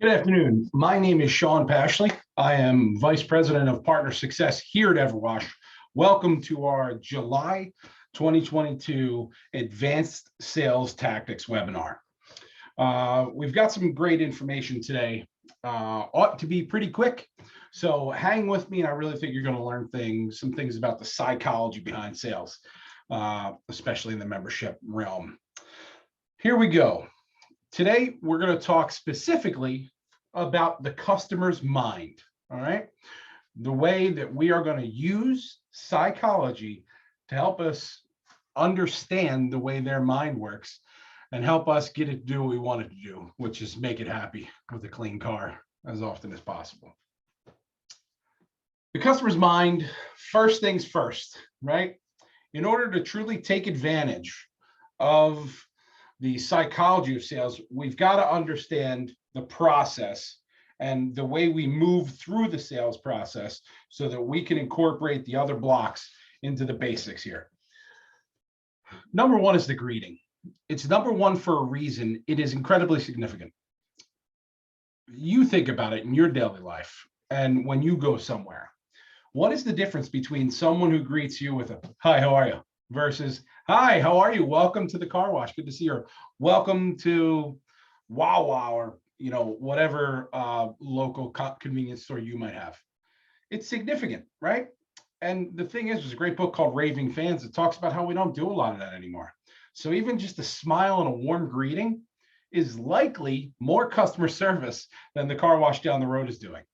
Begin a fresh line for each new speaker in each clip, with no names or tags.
Good afternoon. My name is Sean Pashley. I am Vice President of Partner Success here at EverWash. Welcome to our July 2022 Advanced Sales Tactics webinar. We've got some great information today. Ought to be pretty quick, so hang with me, and I really think you're going to learn some things about the psychology behind sales, especially in the membership realm. Here we go. Today, we're going to talk specifically about the customer's mind, all right? The way that we are going to use psychology to help us understand the way their mind works and help us get it to do what we want it to do, which is make it happy with a clean car as often as possible. The customer's mind, first things first, right? In order to truly take advantage of the psychology of sales, we've got to understand the process and the way we move through the sales process so that we can incorporate the other blocks into the basics here. Number one is the greeting. It's number one for a reason. It is incredibly significant. You think about it in your daily life and when you go somewhere. What is the difference between someone who greets you with a "Hi, how are you?" versus "Hi, how are you? Welcome to the car wash. Good to see you." Welcome to Wawa or whatever local convenience store you might have. It's significant, right? And the thing is, there's a great book called Raving Fans that talks about how we don't do a lot of that anymore. So even just a smile and a warm greeting is likely more customer service than the car wash down the road is doing.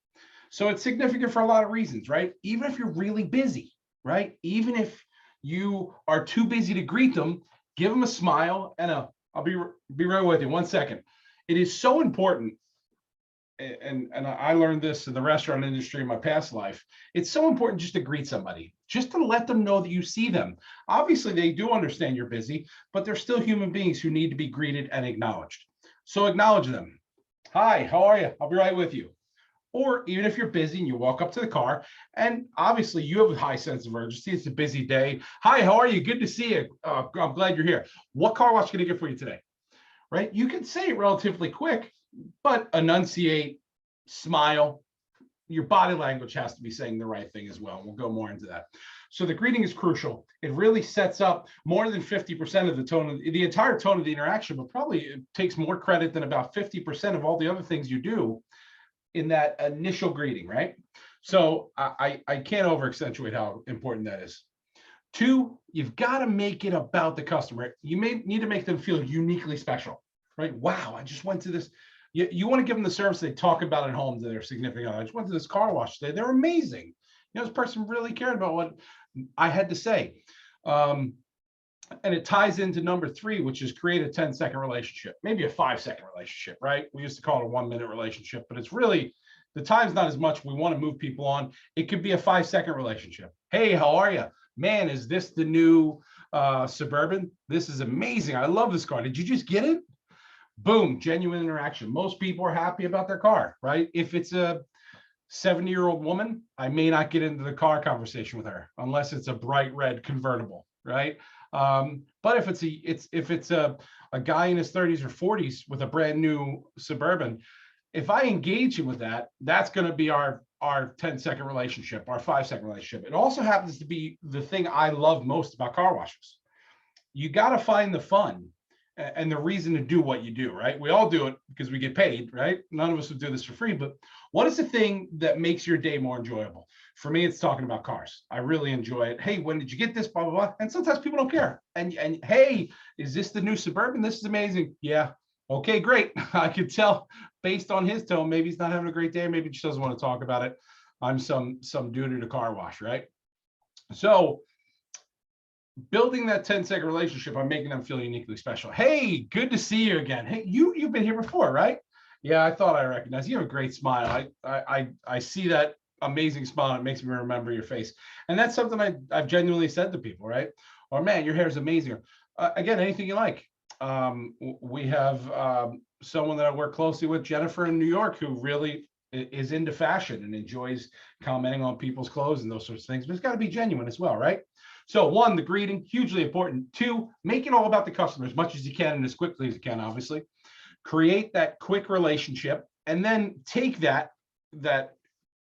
So it's significant for a lot of reasons, right? Even if you're really busy, right? Even if you are too busy to greet them, give them a smile and I'll be right with you. 1 second. It is so important, and I learned this in the restaurant industry in my past life. It's so important just to greet somebody, just to let them know that you see them. Obviously, they do understand you're busy, but they're still human beings who need to be greeted and acknowledged. So acknowledge them. "Hi, how are you? I'll be right with you." Or even if you're busy and you walk up to the car, and obviously you have a high sense of urgency, it's a busy day. "Hi, how are you? Good to see you. I'm glad you're here. What car wash can I get for you today?" Right? You can say it relatively quick, but enunciate, smile. Your body language has to be saying the right thing as well. We'll go more into that. So the greeting is crucial. It really sets up more than 50% of the tone of the entire tone of the interaction, but probably it takes more credit than about 50% of all the other things you do in that initial greeting, right? So I can't over accentuate how important that is. 2, you've got to make it about the customer. You may need to make them feel uniquely special, right? "Wow, I just went to this." You want to give them the service they talk about at home to their significant other. "I just went to this car wash today. They're amazing. This person really cared about what I had to say." And it ties into number 3, which is create a 10-second relationship, maybe a 5-second relationship, right? We used to call it a 1-minute relationship, but it's really, the time's not as much. We want to move people on. It could be a 5-second relationship. "Hey, how are you? Man, is this the new Suburban? This is amazing. I love this car. Did you just get it?" Boom, genuine interaction. Most people are happy about their car, right? If it's a 70-year-old woman, I may not get into the car conversation with her unless it's a bright red convertible, right? But if it's a guy in his 30s or 40s with a brand new Suburban, if I engage him with that, that's going to be our 10-second relationship, our 5-second relationship. It also happens to be the thing I love most about car washes. You got to find the fun and the reason to do what you do, right? We all do it because we get paid, right? None of us would do this for free, but what is the thing that makes your day more enjoyable? For me, it's talking about cars. I really enjoy it. "Hey, when did you get this? Blah, blah, blah." And sometimes people don't care. And "Hey, is this the new Suburban? This is amazing." "Yeah." "Okay, great." I could tell based on his tone, maybe he's not having a great day. Maybe he just doesn't want to talk about it. I'm some dude at a car wash, right? So building that 10-second relationship, I'm making them feel uniquely special. "Hey, good to see you again. Hey, you've been here before, right?" "Yeah, I thought I recognized you. You have a great smile. I see that amazing smile. It makes me remember your face." And that's something I've genuinely said to people, right? Or, "Man, your hair is amazing." Again, anything you like. We have someone that I work closely with, Jennifer in New York, who really is into fashion and enjoys commenting on people's clothes and those sorts of things, but it's got to be genuine as well, right? So 1, the greeting, hugely important. 2, make it all about the customer as much as you can and as quickly as you can, obviously. Create that quick relationship and then take that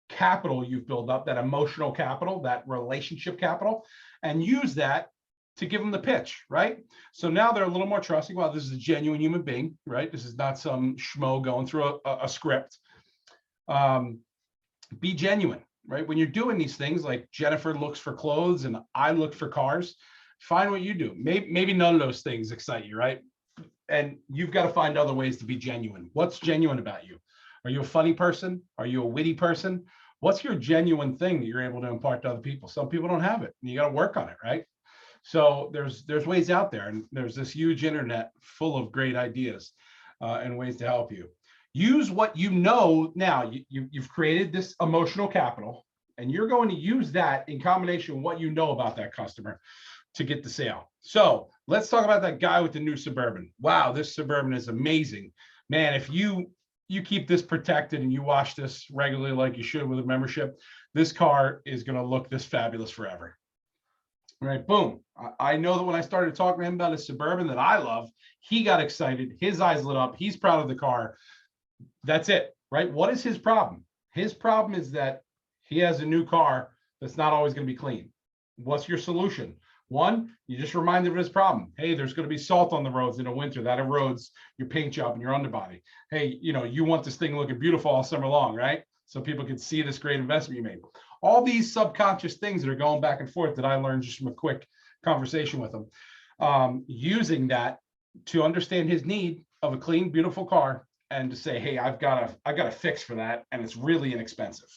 capital you've built up, that emotional capital, that relationship capital, and use that to give them the pitch, right? So now they're a little more trusting. Well, this is a genuine human being, right? This is not some schmo going through a script. Be genuine, right? When you're doing these things, like Jennifer looks for clothes and I look for cars, find what you do. Maybe none of those things excite you, right? And you've got to find other ways to be genuine. What's genuine about you? Are you a funny person? Are you a witty person? What's your genuine thing that you're able to impart to other people? Some people don't have it, and you got to work on it, right? So there's ways out there, and there's this huge internet full of great ideas and ways to help you. Use what you know now. You've created this emotional capital, and you're going to use that in combination with what you know about that customer to get the sale. So let's talk about that guy with the new Suburban. Wow, this Suburban is amazing. Man, if you keep this protected and you wash this regularly like you should with a membership, this car is going to look this fabulous forever. All right, boom. I know that when I started talking to him about his Suburban that I love, he got excited. His eyes lit up. He's proud of the car. That's it, right? What is his problem? His problem is that he has a new car that's not always going to be clean. What's your solution? One, you just remind him of his problem. Hey, there's going to be salt on the roads in the winter. That erodes your paint job and your underbody. Hey, you want this thing looking beautiful all summer long, right? So people can see this great investment you made. All these subconscious things that are going back and forth that I learned just from a quick conversation with him, using that to understand his need of a clean, beautiful car, and to say, hey, I've got a fix for that, and it's really inexpensive.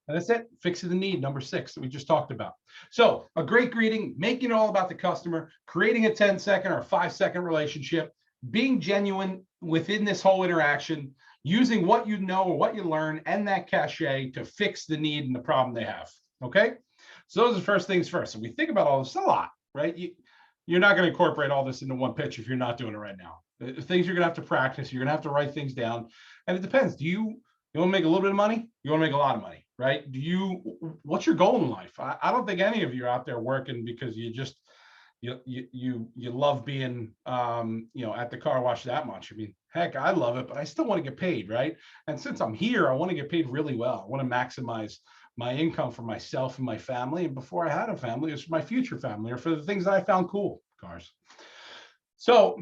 And that's it. Fixing the need, number 6 that we just talked about. So a great greeting, making it all about the customer, creating a 10-second or 5-second relationship, being genuine within this whole interaction, using what you know or what you learn and that cachet to fix the need and the problem they have. Okay. So those are first things first. So we think about all this a lot, right? You're not going to incorporate all this into one pitch if you're not doing it right now. Things you're going to have to practice. You're going to have to write things down. And it depends. Do you want to make a little bit of money? You want to make a lot of money, right? What's your goal in life? I don't think any of you are out there working because you love being at the car wash that much. I mean, heck, I love it, but I still want to get paid, right? And since I'm here, I want to get paid really well. I want to maximize my income for myself and my family. And before I had a family, it was for my future family or for the things that I found cool, cars. So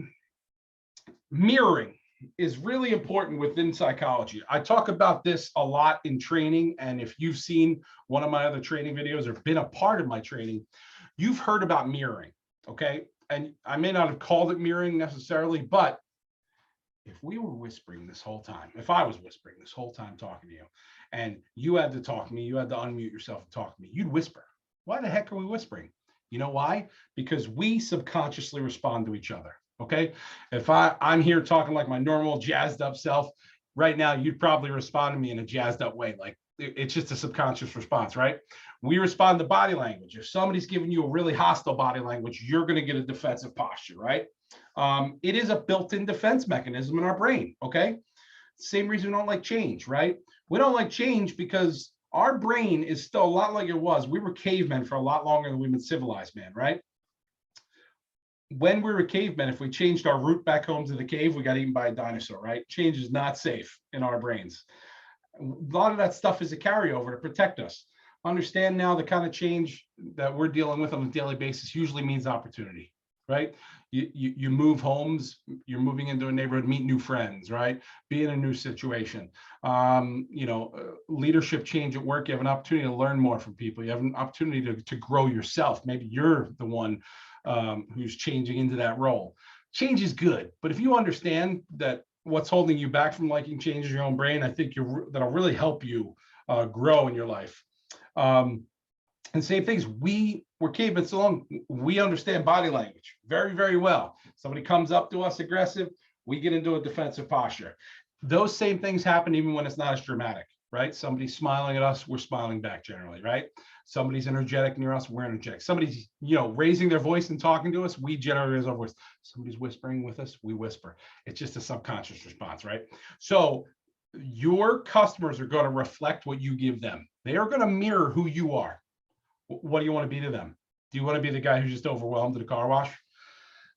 mirroring is really important within psychology. I talk about this a lot in training. And if you've seen one of my other training videos or been a part of my training, you've heard about mirroring. Okay. And I may not have called it mirroring necessarily, but if we were whispering this whole time, if I was whispering this whole time talking to you, and you had to talk to me, you had to unmute yourself and talk to me, you'd whisper. Why the heck are we whispering? You know why? Because we subconsciously respond to each other. Okay. If I'm here talking like my normal jazzed up self right now, you'd probably respond to me in a jazzed up way. Like it's just a subconscious response, right? We respond to body language. If somebody's giving you a really hostile body language, you're going to get a defensive posture, right? It is a built-in defense mechanism in our brain. Okay. Same reason we don't like change, right? We don't like change because our brain is still a lot like it was. We were cavemen for a lot longer than we've been civilized, man, right? When we were cavemen, if we changed our route back home to the cave, we got eaten by a dinosaur, right? Change is not safe in our brains. A lot of that stuff is a carryover to protect us. Understand now the kind of change that we're dealing with on a daily basis usually means opportunity, right? You move homes, you're moving into a neighborhood, meet new friends, right? Be in a new situation. Leadership change at work, you have an opportunity to learn more from people. You have an opportunity to grow yourself. Maybe you're the one who's changing into that role. Change is good, but if you understand that what's holding you back from liking change is your own brain, I think that'll really help you grow in your life. And same things, we're cavemen so long, we understand body language very, very well. Somebody comes up to us aggressive, we get into a defensive posture. Those same things happen even when it's not as dramatic, right? Somebody's smiling at us, we're smiling back generally, right? Somebody's energetic near us, we're energetic. Somebody's, raising their voice and talking to us, we generally raise our voice. Somebody's whispering with us, we whisper. It's just a subconscious response, right? So your customers are going to reflect what you give them. They are going to mirror who you are. What do you want to be to them? Do you want to be the guy who's just overwhelmed at a car wash?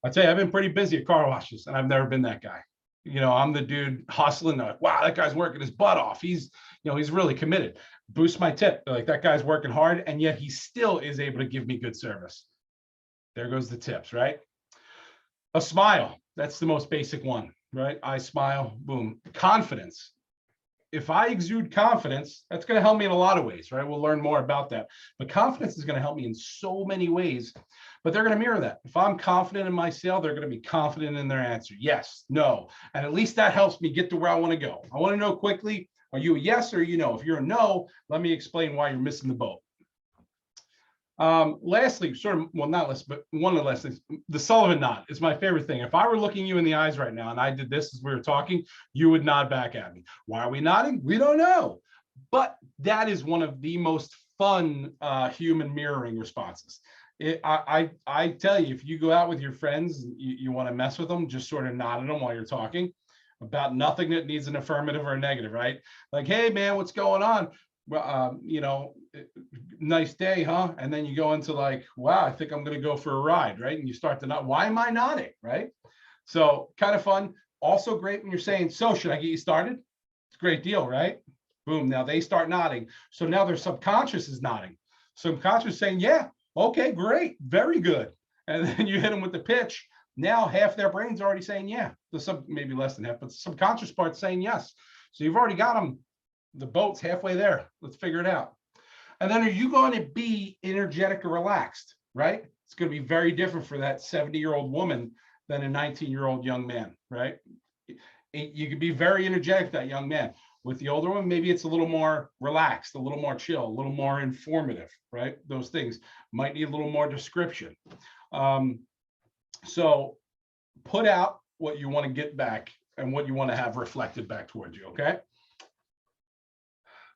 I'll tell you, I've been pretty busy at car washes and I've never been that guy. I'm the dude hustling. Wow, that guy's working his butt off. He's really committed. Boost my tip. Like, that guy's working hard, and yet he still is able to give me good service. There goes the tips, right? A smile. That's the most basic one, right? I smile, boom. Confidence. If I exude confidence, that's going to help me in a lot of ways, right? We'll learn more about that. But confidence is going to help me in so many ways, but they're going to mirror that. If I'm confident in my sale, they're going to be confident in their answer. Yes, no. And at least that helps me get to where I want to go. I want to know quickly, are you a yes or no? If you're a no, let me explain why you're missing the boat. Lastly, not last, but one of the last things, the Sullivan nod is my favorite thing. If I were looking you in the eyes right now and I did this as we were talking, you would nod back at me. Why are we nodding? We don't know. But that is one of the most fun human mirroring responses. I tell you, if you go out with your friends, you want to mess with them, just sort of nod at them while you're talking about nothing that needs an affirmative or a negative, right? Like, hey, man, what's going on? Well, nice day, huh? And then you go into like, wow, I think I'm going to go for a ride, right? And you start to nod. Why am I nodding, right? So kind of fun. Also great when you're saying, so should I get you started? It's a great deal, right? Boom. Now they start nodding. So now their subconscious is nodding. Subconscious saying, yeah, okay, great, very good. And then you hit them with the pitch. Now half their brain's already saying, yeah. Maybe less than half, but the subconscious part's saying yes. So you've already got them. The boat's halfway there. Let's figure it out. And then, are you going to be energetic or relaxed, right? It's going to be very different for that 70-year-old woman than a 19-year-old young man, right? You could be very energetic, that young man. With the older one, maybe it's a little more relaxed, a little more chill, a little more informative, right? Those things might need a little more description. So put out what you want to get back and what you want to have reflected back towards you, okay?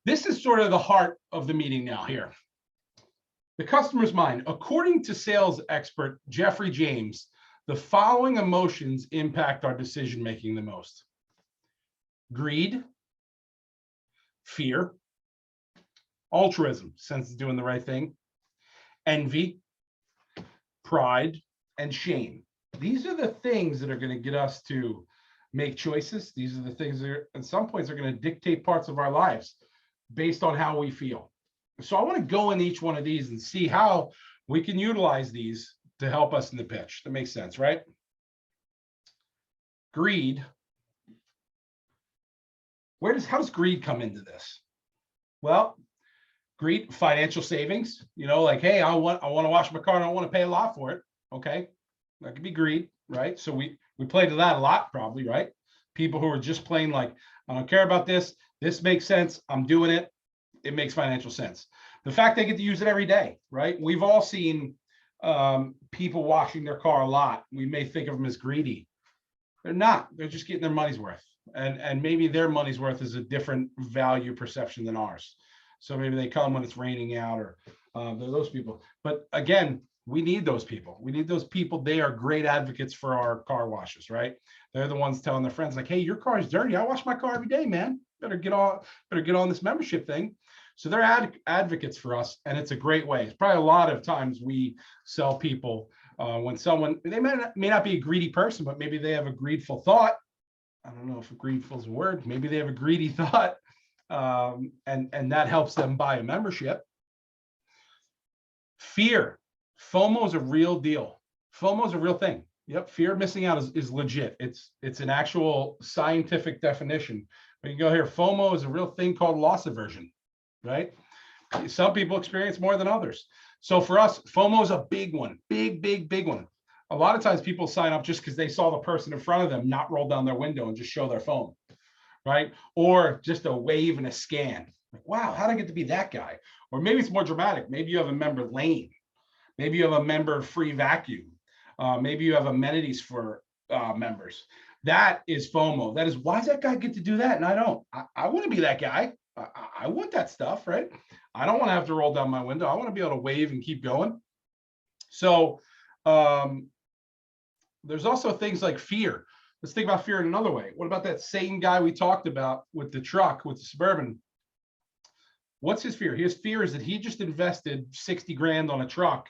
This is sort of the heart of the meeting now here. The customer's mind. According to sales expert Jeffrey James, the following emotions impact our decision-making the most: greed, fear, altruism, sense of doing the right thing, envy, pride, and shame. These are the things that are going to get us to make choices. These are the things that at some points are going to dictate parts of our lives based on how we feel. So I want to go in each one of these and see how we can utilize these to help us in the pitch. That makes sense, right? Greed. How does greed come into this? Well, greed, financial savings, like, hey, I want to wash my car and I want to pay a lot for it. Okay. That could be greed, right? So we play to that a lot, probably, right? People who are just plain like, I don't care about this. This makes sense. I'm doing it. It makes financial sense. The fact they get to use it every day, right? We've all seen people washing their car a lot. We may think of them as greedy. They're not. They're just getting their money's worth. And maybe their money's worth is a different value perception than ours. So maybe they come when it's raining out, or they're those people. But again, we need those people. We need those people. They are great advocates for our car washes, right? They're the ones telling their friends like, hey, your car is dirty. I wash my car every day, man. Better get on this membership thing. So they're advocates for us, and it's a great way. It's probably a lot of times we sell people when someone, they may not be a greedy person, but maybe they have a greedful thought. I don't know if greedful is a word. Maybe they have a greedy thought, and that helps them buy a membership. Fear. FOMO is a real deal. FOMO is a real thing. Yep, fear of missing out is legit. It's an actual scientific definition. We can go here. FOMO is a real thing called loss aversion, right? Some people experience more than others. So for us, FOMO is a big one, big one. A lot of times people sign up just because they saw the person in front of them not roll down their window and just show their phone, right? Or just a wave and a scan. Like, wow, how did I get to be that guy? Or maybe it's more dramatic. Maybe you have a member lane. Maybe you have a member free vacuum. Maybe you have amenities for members. That is FOMO. That is, why does that guy get to do that and I don't? I want to be that guy. I want that stuff, right? I don't want to have to roll down my window. I want to be able to wave and keep going. So there's also things like fear. Let's think about fear in another way. What about that same guy we talked about with the truck, with the Suburban? What's his fear? His fear is that he just invested 60 grand on a truck.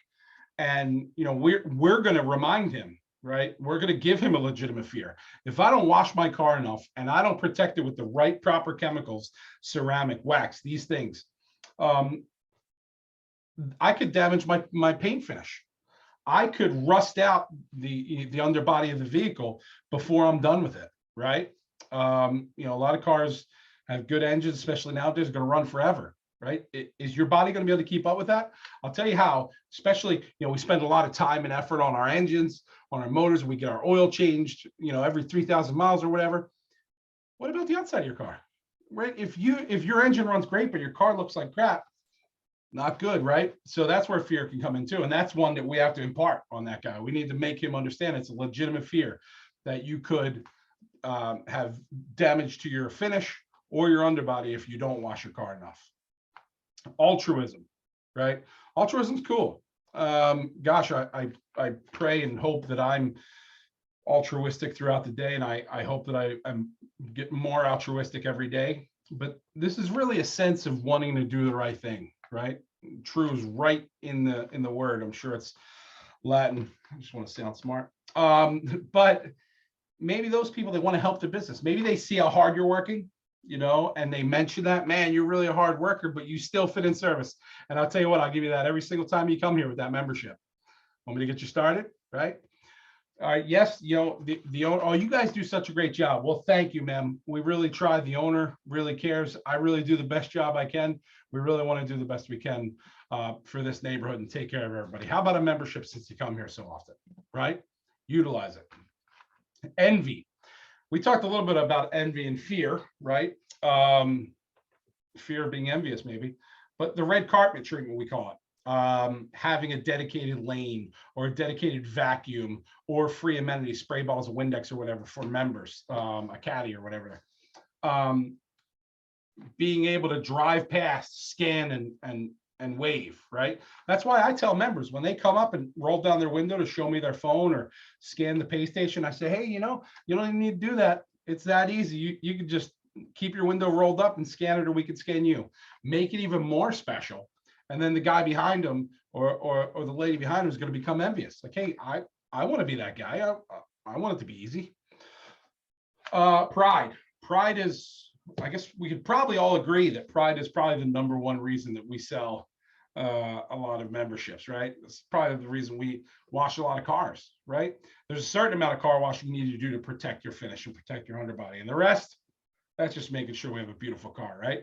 And we're going to remind him, right? We're going to give him a legitimate fear. If I don't wash my car enough and I don't protect it with the right proper chemicals, ceramic, wax, these things, I could damage my paint finish. I could rust out the underbody of the vehicle before I'm done with it, right? You know, a lot of cars have good engines, especially nowadays, going to run forever, right? Is your body going to be able to keep up with that? I'll tell you how, especially, you know, we spend a lot of time and effort on our engines, on our motors. We get our oil changed, you know, every 3,000 miles or whatever. What about the outside of your car, right? If your engine runs great, but your car looks like crap, not good, right? So that's where fear can come in too. And that's one that we have to impart on that guy. We need to make him understand it's a legitimate fear that you could have damage to your finish or your underbody if you don't wash your car enough. Altruism, right? Altruism's cool. Gosh, I pray and hope that I'm altruistic throughout the day, and I hope that I'm getting more altruistic every day. But this is really a sense of wanting to do the right thing, right? True is right in the word. I'm sure it's Latin. I just want to sound smart. But maybe those people, they want to help the business. Maybe they see how hard you're working, you know, and they mention that, man, you're really a hard worker, but you still fit in service. And I'll tell you what, I'll give you that every single time you come here with that membership. Want me to get you started, right? All right. Yes, you know, the owner, oh, you guys do such a great job. Well, thank you, ma'am. We really try. The owner really cares. I really do the best job I can. We really want to do the best we can for this neighborhood and take care of everybody. How about a membership since you come here so often, right? Utilize it. Envy. We talked a little bit about envy and fear, right? Fear of being envious, maybe, but the red carpet treatment, we call it. Having a dedicated lane or a dedicated vacuum or free amenities, spray bottles of Windex or whatever for members, a caddy or whatever. Being able to drive past, scan and wave, right? That's why I tell members when they come up and roll down their window to show me their phone or scan the pay station, I say, hey, you know, you don't even need to do that. It's that easy. You can just keep your window rolled up and scan it, or we can scan you. Make it even more special. And then the guy behind him or the lady behind him is going to become envious. Like, hey, I want to be that guy. I want it to be easy. Pride. Pride is, I guess we could probably all agree that pride is probably the number one reason that we sell a lot of memberships, right? It's probably the reason we wash a lot of cars, right? There's a certain amount of car washing you need to do to protect your finish and protect your underbody. And the rest, that's just making sure we have a beautiful car, right?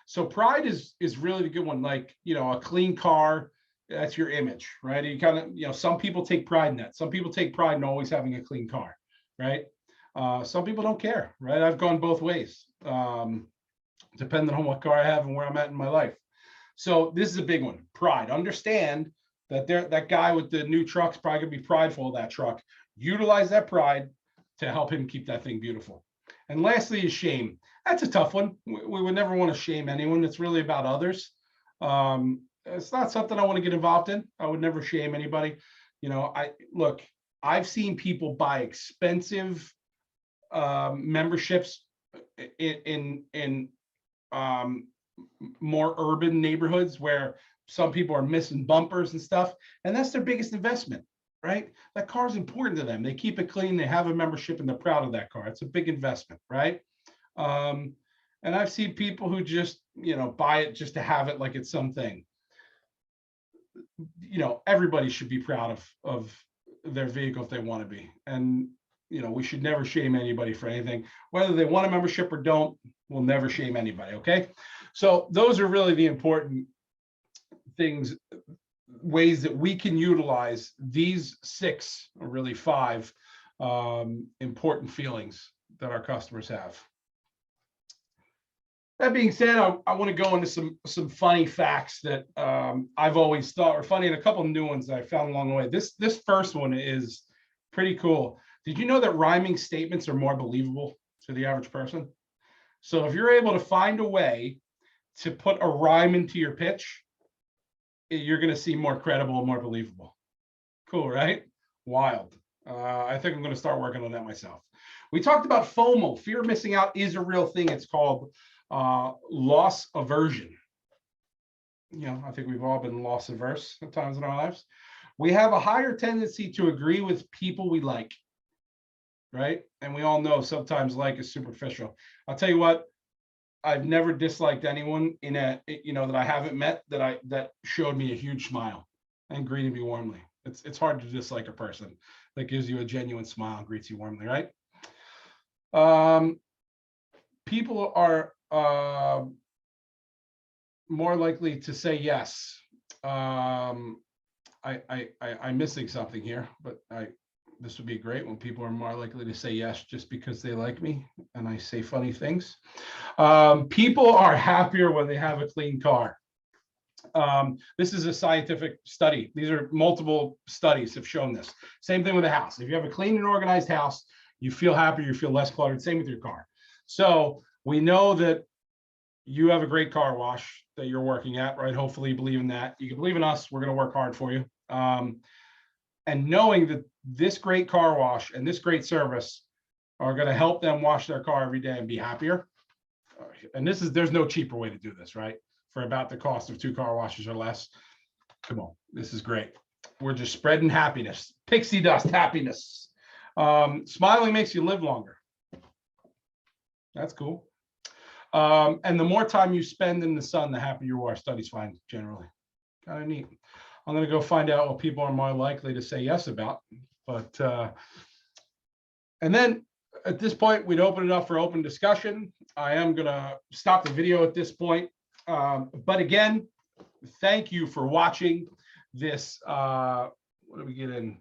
So pride is really the good one. Like, you know, a clean car, that's your image, right? You kind of, you know, some people take pride in that. Some people take pride in always having a clean car, right? Some people don't care, right? I've gone both ways, depending on what car I have and where I'm at in my life. So this is a big one. Pride. Understand that that guy with the new truck's probably gonna be prideful of that truck. Utilize that pride to help him keep that thing beautiful. And lastly is shame. That's a tough one. We would never want to shame anyone. It's really about others. It's not something I want to get involved in. I would never shame anybody. You know, I've seen people buy expensive memberships in more urban neighborhoods where some people are missing bumpers and stuff, and that's their biggest investment, right? That car is important to them. They keep it clean, they have a membership, and they're proud of that car. It's a big investment, right? And I've seen people who just, you know, buy it just to have it like it's something. You know, everybody should be proud of their vehicle if they want to be. And, you know, we should never shame anybody for anything. Whether they want a membership or don't, we'll never shame anybody, okay? So those are really the important things, ways that we can utilize these 6 or really 5 important feelings that our customers have. That being said, I want to go into some funny facts that I've always thought were funny, and a couple of new ones that I found along the way. This first one is pretty cool. Did you know that rhyming statements are more believable to the average person? So if you're able to find a way to put a rhyme into your pitch, you're going to see more credible and more believable. Cool, right? Wild. I think I'm going to start working on that myself. We talked about FOMO. Fear of missing out is a real thing. It's called loss aversion. You know, I think we've all been loss averse at times in our lives. We have a higher tendency to agree with people we like, right? And we all know sometimes like is superficial. I'll tell you what, I've never disliked anyone in a, that I haven't met that showed me a huge smile and greeted me warmly. It's hard to dislike a person that gives you a genuine smile and greets you warmly, right? People are more likely to say yes. I'm missing something here, but this would be great when people are more likely to say yes just because they like me and I say funny things. People are happier when they have a clean car. This is a scientific study. These are multiple studies have shown this. Same thing with a house. If you have a clean and organized house, you feel happier, you feel less cluttered. Same with your car. So we know that you have a great car wash that you're working at, right? Hopefully you believe in that. You can believe in us. We're going to work hard for you. And knowing that this great car wash and this great service are going to help them wash their car every day and be happier. And there's no cheaper way to do this, right? For about the cost of 2 car washes or less. Come on, this is great. We're just spreading happiness, pixie dust happiness. Smiling makes you live longer. That's cool. And the more time you spend in the sun, the happier you are. Studies find generally. Kind of neat. I'm going to go find out what people are more likely to say yes about. But and then at this point, we'd open it up for open discussion. I am going to stop the video at this point. But again, thank you for watching this. What do we get in?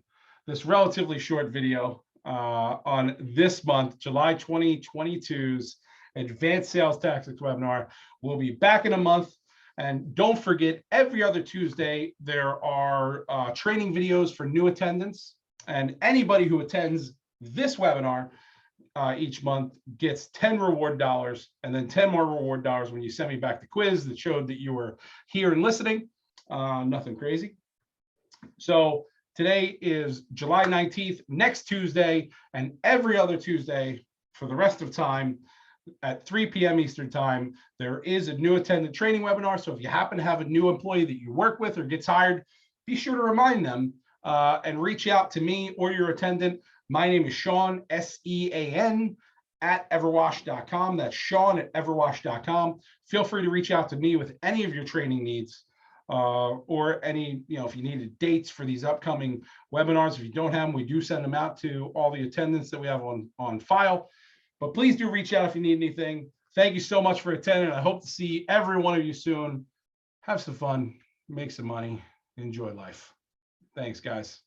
This relatively short video on this month, July 2022's Advanced Sales Tactics webinar. We'll be back in a month. And don't forget, every other Tuesday, there are training videos for new attendants. And anybody who attends this webinar each month gets 10 reward dollars and then 10 more reward dollars when you send me back the quiz that showed that you were here and listening. Nothing crazy. So today is July 19th, next Tuesday, and every other Tuesday for the rest of time at 3 p.m. Eastern time, there is a new attendant training webinar. So if you happen to have a new employee that you work with or gets hired, be sure to remind them and reach out to me or your attendant. My name is Sean, S-E-A-N, at EverWash.com. That's Sean at EverWash.com. Feel free to reach out to me with any of your training needs or any, if you needed dates for these upcoming webinars. If you don't have them, we do send them out to all the attendants that we have on file. But please do reach out if you need anything. Thank you so much for attending. I hope to see every one of you soon. Have some fun, make some money, enjoy life. Thanks, guys.